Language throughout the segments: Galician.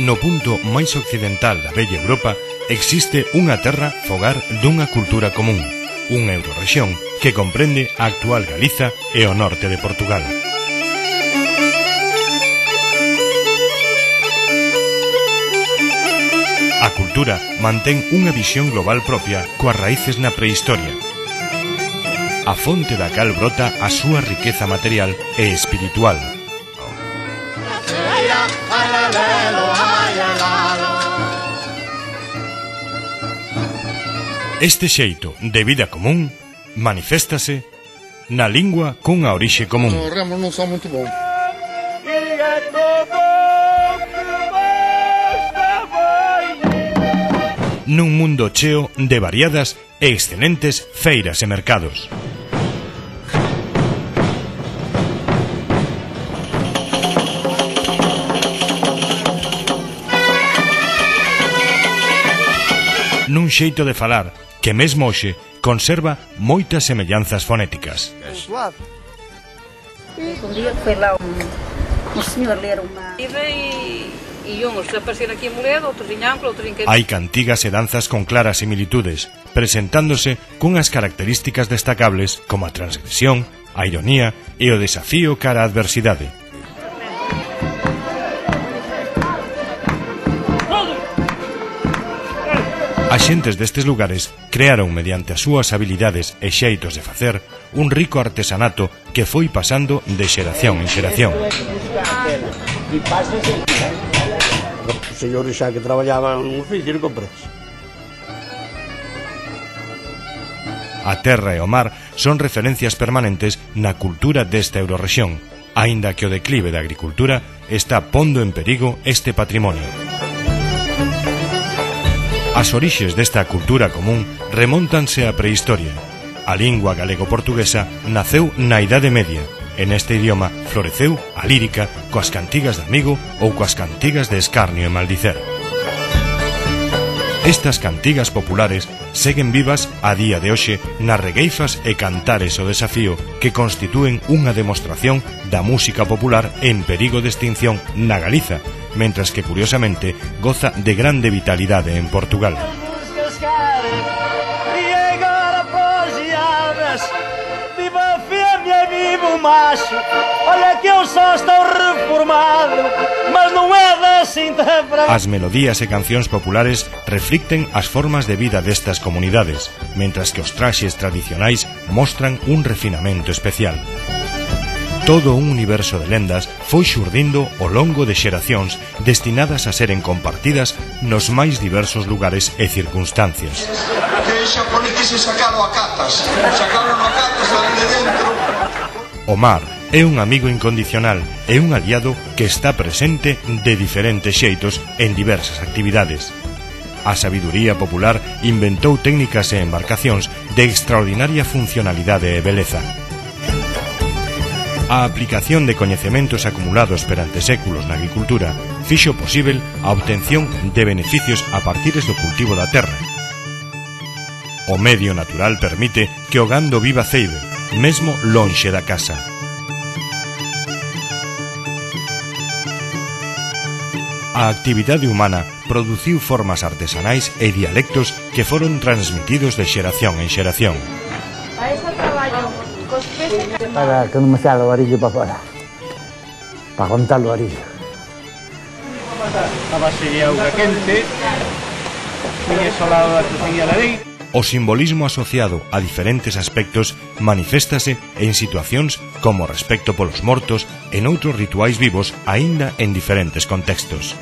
no punto máis occidental da bella Europa, existe unha terra fogar dunha cultura común, unha eurorrexión que comprende a actual Galiza e o norte de Portugal. A cultura mantén unha visión global propia coas raíces na prehistoria. A fonte da cal brota a súa riqueza material e espiritual. Este xeito de vida común maniféstase na lingua cunha orixe común. Os remos non son muito bons. Nun mundo cheo de variadas e excelentes feiras e mercados. Nun xeito de falar que mesmo hoxe conserva moitas semellanzas fonéticas. Un día foi lá un señor ler unha... E uns apareceram aquí en Moledo, outros en Ampla, outros en... Hai cantigas e danzas con claras similitudes, presentándose cunhas características destacables como a transgresión, a ironía e o desafío cara á adversidade. As xentes destes lugares crearon mediante as súas habilidades e xeitos de facer un rico artesanato que foi pasando de xeración en xeración. Os señores xa que traballaban no oficio non compres. A terra e o mar son referencias permanentes na cultura desta eurorrexión, aínda que o declive da agricultura está pondo en perigo este patrimonio. As orixes desta cultura común remóntanse á prehistoria. A lingua galego-portuguesa naceu na Idade Media. En este idioma floreceu a lírica coas cantigas de amigo ou coas cantigas de escarnio e maldicer. Estas cantigas populares seguen vivas a día de hoxe nas regueifas e cantares o desafío que constitúen unha demostración da música popular en perigo de extinción na Galiza, mentras que curiosamente goza de grande vitalidade en Portugal. Macho, olha que eu só estou reformado, mas non é da cinta para... As melodías e cancións populares reflicten as formas de vida destas comunidades, mentras que os traxes tradicionais mostran un refinamento especial. Todo un universo de lendas foi xurdindo ao longo de xeracións destinadas a seren compartidas nos máis diversos lugares e circunstancias. Que xaponés que se sacado a catas, sacaron a catas de dentro. O mar é un amigo incondicional e un aliado que está presente de diferentes xeitos en diversas actividades. A sabiduría popular inventou técnicas e embarcacións de extraordinaria funcionalidade e beleza. A aplicación de coñecementos acumulados perante séculos na agricultura fixo posíbel a obtención de beneficios a partires do cultivo da terra. O medio natural permite que o gando viva ceibe, mesmo lonxe da casa. A actividade humana produciu formas artesanais e dialectos que foron transmitidos de xeración en xeración. A eso traballo cos peces... Para que non me saia o varillo para fora. Para contar o varillo. A base de auga quente, viñes ao lado da cociña da lei. O simbolismo asociado a diferentes aspectos maniféstase en situacións como o respecto polos mortos e noutros rituais vivos aínda en diferentes contextos.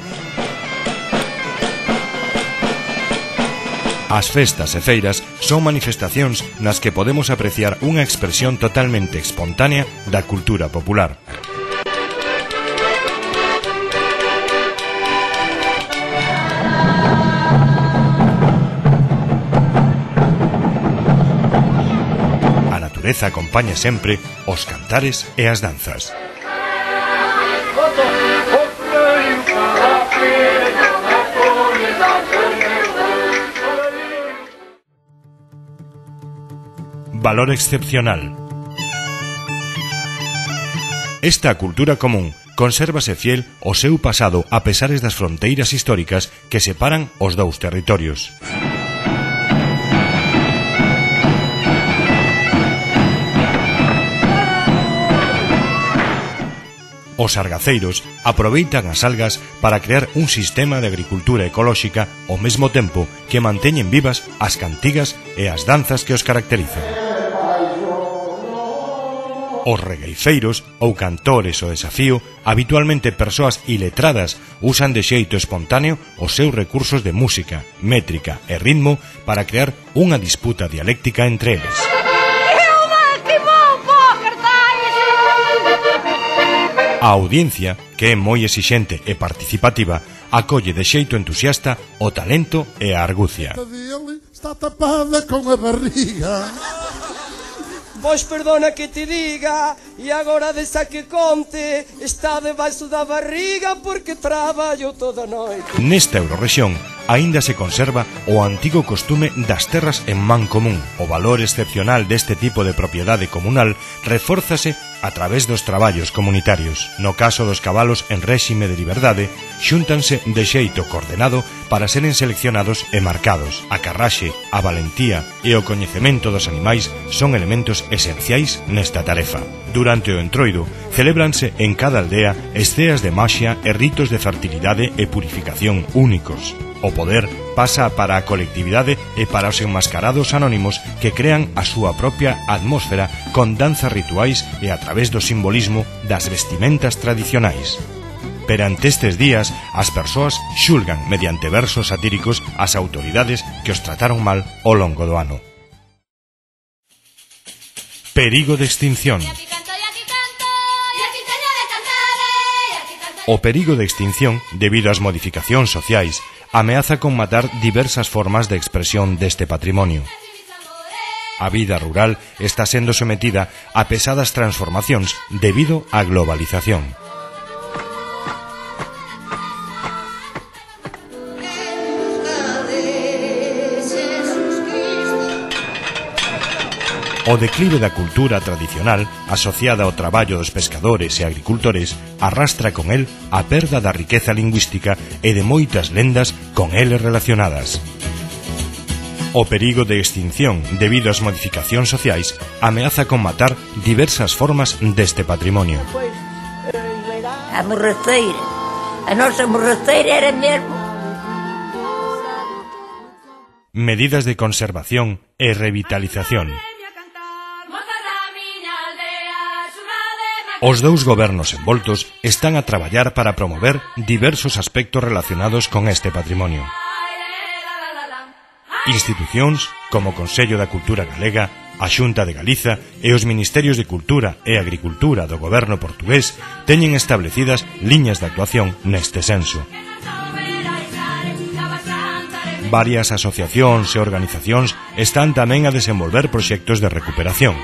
As festas e feiras son manifestacións nas que podemos apreciar unha expresión totalmente espontánea da cultura popular. Acompaña sempre os cantares e as danzas. Valor excepcional. Esta cultura común consérvase fiel ao seu pasado a pesares das fronteiras históricas que separan os dous territorios. Os argaceiros aproveitan as algas para crear un sistema de agricultura ecolóxica ao mesmo tempo que manteñen vivas as cantigas e as danzas que os caracterizan. Os regueifeiros ou cantores o desafío, habitualmente persoas iletradas, usan de xeito espontáneo os seus recursos de música, métrica e ritmo para crear unha disputa dialéctica entre eles. A audiencia, que é moi exixente e participativa, acolle de xeito entusiasta o talento e a argucia. Está tapada con a barriga. Pois perdona que te diga, e agora desa que conte, está debaixo da barriga porque traballo toda noite. Nesta Eurorrexión, aínda se conserva o antigo costume das terras en man común. O valor excepcional deste tipo de propiedade comunal refórzase a través dos traballos comunitarios. No caso dos cabalos en réxime de liberdade, xúntanse de xeito coordenado para seren seleccionados e marcados. A carraxe, a valentía e o coñecemento dos animais son elementos esenciais nesta tarefa. Durante o entroido, celébranse en cada aldea esceas de maxia e ritos de fertilidade e purificación únicos. O poder pasa para a colectividade e para os enmascarados anónimos que crean a súa propia atmósfera con danzas rituais e a través do simbolismo das vestimentas tradicionais. Perante estes días, as persoas xulgan mediante versos satíricos as autoridades que os trataron mal ao longo do ano. Perigo de extinción. O perigo de extinción, debido ás modificacións sociais, ameaza con matar diversas formas de expresión deste patrimonio. A vida rural está sendo sometida a pesadas transformacións debido á globalización. O declive da cultura tradicional, asociada ao traballo dos pescadores e agricultores, arrastra con el a perda da riqueza lingüística e de moitas lendas con eles relacionadas. O perigo de extinción debido ás modificacións sociais ameaza con matar diversas formas deste patrimonio. A morraceira, a nosa morraceira era mesmo. Medidas de conservación e revitalización. Os dous gobernos envoltos están a traballar para promover diversos aspectos relacionados con este patrimonio. Institucións como o Consello da Cultura Galega, a Xunta de Galiza e os Ministerios de Cultura e Agricultura do goberno portugués teñen establecidas liñas de actuación neste senso. Varias asociacións e organizacións están tamén a desenvolver proxectos de recuperación.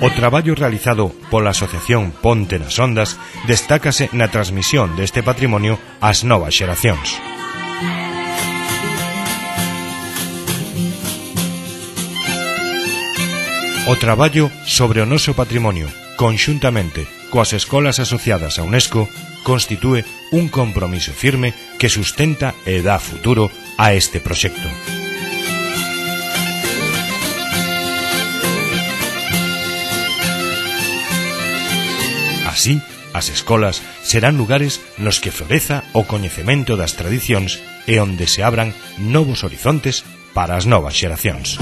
O traballo realizado pola asociación Ponte nas Ondas destácase na transmisión deste patrimonio ás novas xeracións. O traballo sobre o noso patrimonio, conxuntamente coas escolas asociadas a UNESCO, constitúe un compromiso firme que sustenta e dá futuro a este proxecto. Así, as escolas serán lugares nos que floreza o coñecemento das tradicións e onde se abran novos horizontes para as novas xeracións.